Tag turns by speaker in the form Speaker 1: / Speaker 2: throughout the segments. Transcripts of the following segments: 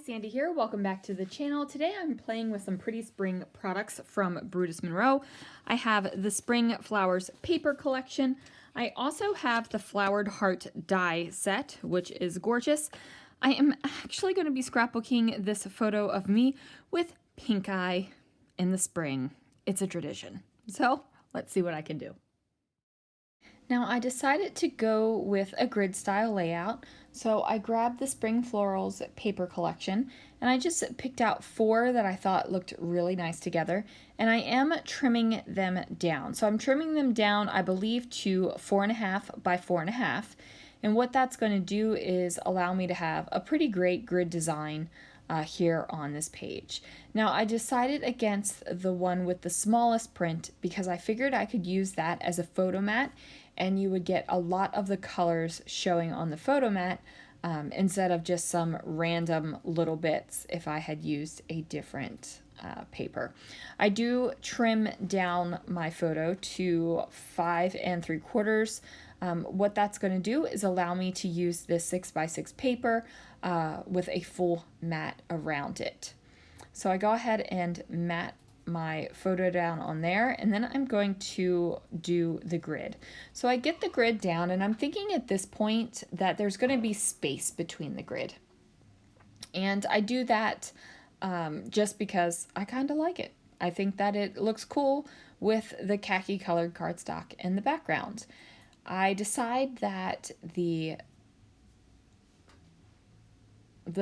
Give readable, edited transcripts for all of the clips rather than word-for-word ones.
Speaker 1: Sandy here. Welcome back to the channel. Today I'm playing with some pretty spring products from Brutus Monroe. I have the Spring Flowers paper collection. I also have the Flowered Heart die set, which is gorgeous. I am actually going to be scrapbooking this photo of me with pink eye in the spring. It's a tradition. So let's see what I can do. Now I decided to go with a grid style layout, so I grabbed the Spring Florals paper collection and I just picked out 4 that I thought looked really nice together, and I am trimming them down. So I'm trimming them down, I believe, to 4.5 by 4.5, and what that's going to do is allow me to have a pretty great grid design here on this page. Now I decided against the one with the smallest print because I figured I could use that as a photo mat, and you would get a lot of the colors showing on the photo mat instead of just some random little bits if I had used a different paper. I do trim down my photo to 5 3/4. What that's going to do is allow me to use this 6x6 paper with a full mat around it. So I go ahead and mat my photo down on there, and then I'm going to do the grid. So I get the grid down, and I'm thinking at this point that there's going to be space between the grid. And I do that just because I kind of like it. I think that it looks cool with the khaki colored cardstock in the background. I decide that the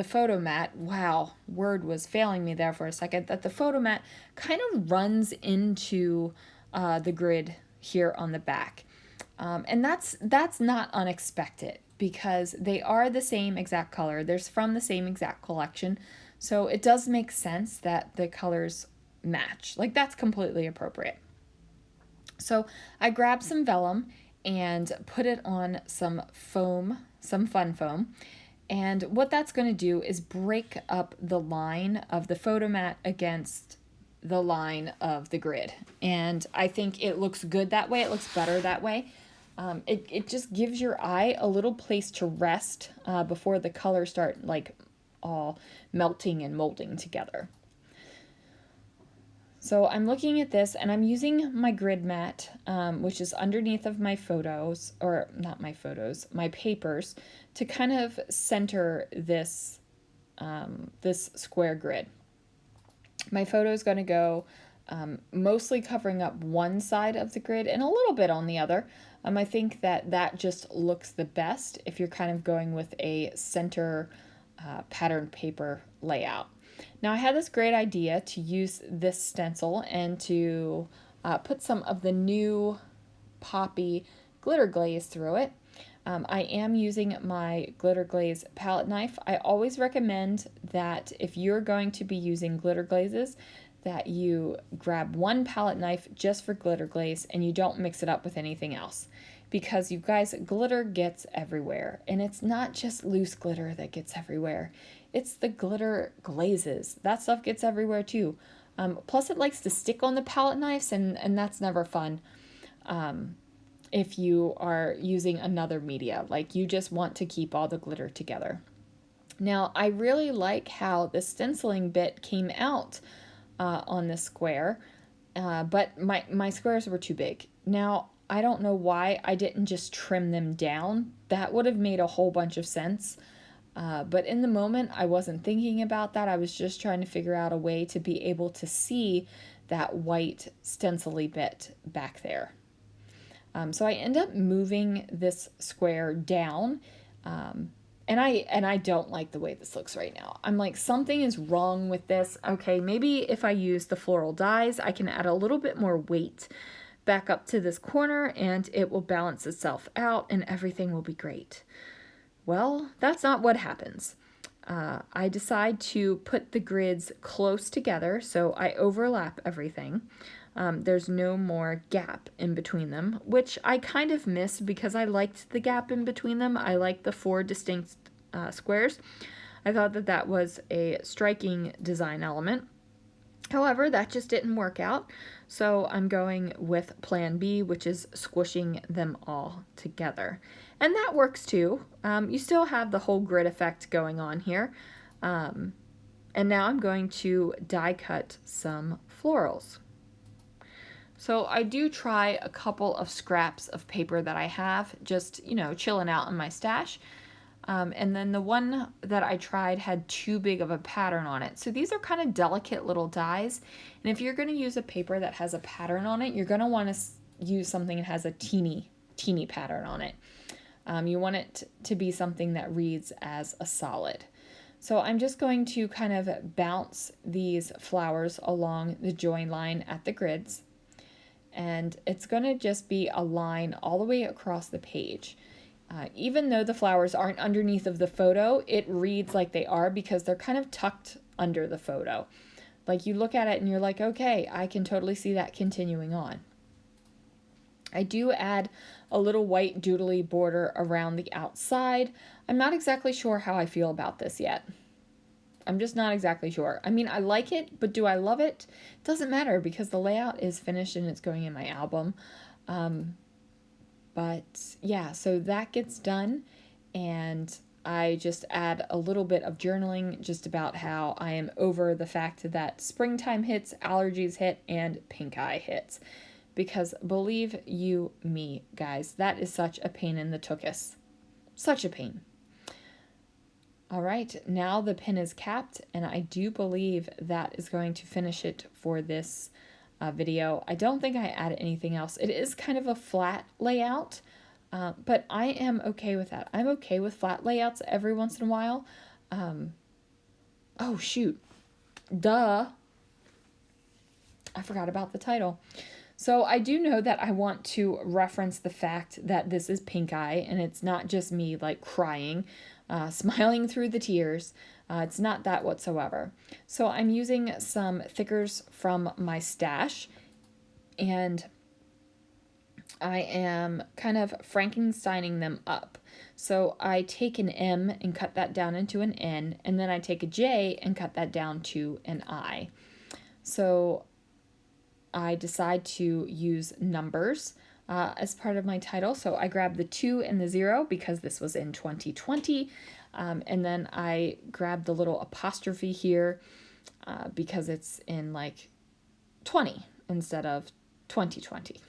Speaker 1: photo mat, wow, word was failing me there for a second, that the photo mat kind of runs into the grid here on the back. And that's not unexpected because they are the same exact color. They're from the same exact collection. So it does make sense that the colors match. Like, that's completely appropriate. So I grabbed some vellum and put it on some foam, some fun foam. And what that's going to do is break up the line of the photo mat against the line of the grid. And I think it looks good that way. It looks better that way. It just gives your eye a little place to rest before the colors start like all melting and molding together. So I'm looking at this and I'm using my grid mat, which is underneath of my photos, or not my photos, my papers, to kind of center this, this square grid. My photo is going to go mostly covering up one side of the grid and a little bit on the other. I think that that just looks the best if you're kind of going with a center patterned paper layout. Now I had this great idea to use this stencil and to put some of the new Poppy glitter glaze through it. I am using my glitter glaze palette knife. I always recommend that if you're going to be using glitter glazes, that you grab one palette knife just for glitter glaze and you don't mix it up with anything else. Because you guys, glitter gets everywhere, and it's not just loose glitter that gets everywhere. It's the glitter glazes. That stuff gets everywhere too. Plus it likes to stick on the palette knives, and that's never fun if you are using another media. Like, you just want to keep all the glitter together. Now, I really like how the stenciling bit came out on this square, but my squares were too big. Now, I don't know why I didn't just trim them down. That would have made a whole bunch of sense. But in the moment, I wasn't thinking about that. I was just trying to figure out a way to be able to see that white stencil-y bit back there. So I end up moving this square down, and I don't like the way this looks right now. I'm like, something is wrong with this. Okay, maybe if I use the floral dies, I can add a little bit more weight back up to this corner and it will balance itself out and everything will be great. Well, that's not what happens. I decide to put the grids close together, so I overlap everything. There's no more gap in between them, which I kind of miss because I liked the gap in between them. I liked the 4 distinct squares. I thought that that was a striking design element. However, that just didn't work out. So I'm going with plan B, which is squishing them all together. And that works too. You still have the whole grid effect going on here. And now I'm going to die cut some florals. So I do try a couple of scraps of paper that I have, just, you know, chilling out in my stash. And then the one that I tried had too big of a pattern on it. So these are kind of delicate little dies. And if you're going to use a paper that has a pattern on it, you're going to want to use something that has a teeny pattern on it. You want it to be something that reads as a solid. So I'm just going to kind of bounce these flowers along the join line at the grids. And it's going to just be a line all the way across the page. Even though the flowers aren't underneath of the photo, it reads like they are because they're kind of tucked under the photo. Like you look at it and you're like, okay, I can totally see that continuing on. I do add a little white doodly border around the outside. I'm not exactly sure how I feel about this yet. I'm just not exactly sure. I mean, I like it, but do I love it? It doesn't matter because the layout is finished and it's going in my album. But yeah, so that gets done, and I just add a little bit of journaling just about how I am over the fact that springtime hits, allergies hit, and pink eye hits. Because believe you me, guys, that is such a pain in the tuchus. Such a pain. All right, now the pin is capped, and I do believe that is going to finish it for this video. I don't think I added anything else. It is kind of a flat layout, but I am okay with that. I'm okay with flat layouts every once in a while. Oh, shoot. Duh. I forgot about the title. So I do know that I want to reference the fact that this is pink eye, and it's not just me like crying, smiling through the tears. It's not that whatsoever. So I'm using some thickers from my stash, and I am kind of Frankensteining them up. So I take an M and cut that down into an N, and then I take a J and cut that down to an I. So I decide to use numbers as part of my title. So I grabbed the 2 and the 0 because this was in 2020. And then I grabbed the little apostrophe here because it's in like 20 instead of 2020.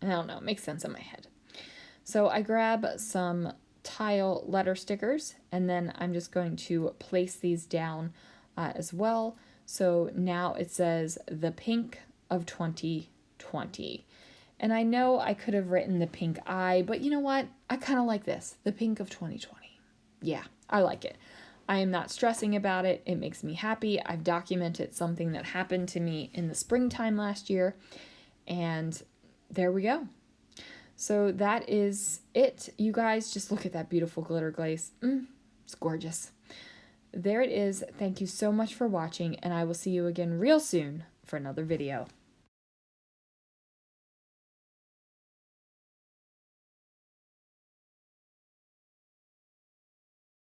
Speaker 1: I don't know, it makes sense in my head. So I grab some tile letter stickers, and then I'm just going to place these down as well. So now it says the pink of 2020. And I know I could have written the pink eye, but you know what? I kind of like this, the pink of 2020. Yeah, I like it. I am not stressing about it. It makes me happy. I've documented something that happened to me in the springtime last year, and there we go. So that is it. You guys, just look at that beautiful glitter glaze. It's gorgeous. There it is. Thank you so much for watching, and I will see you again real soon for another video.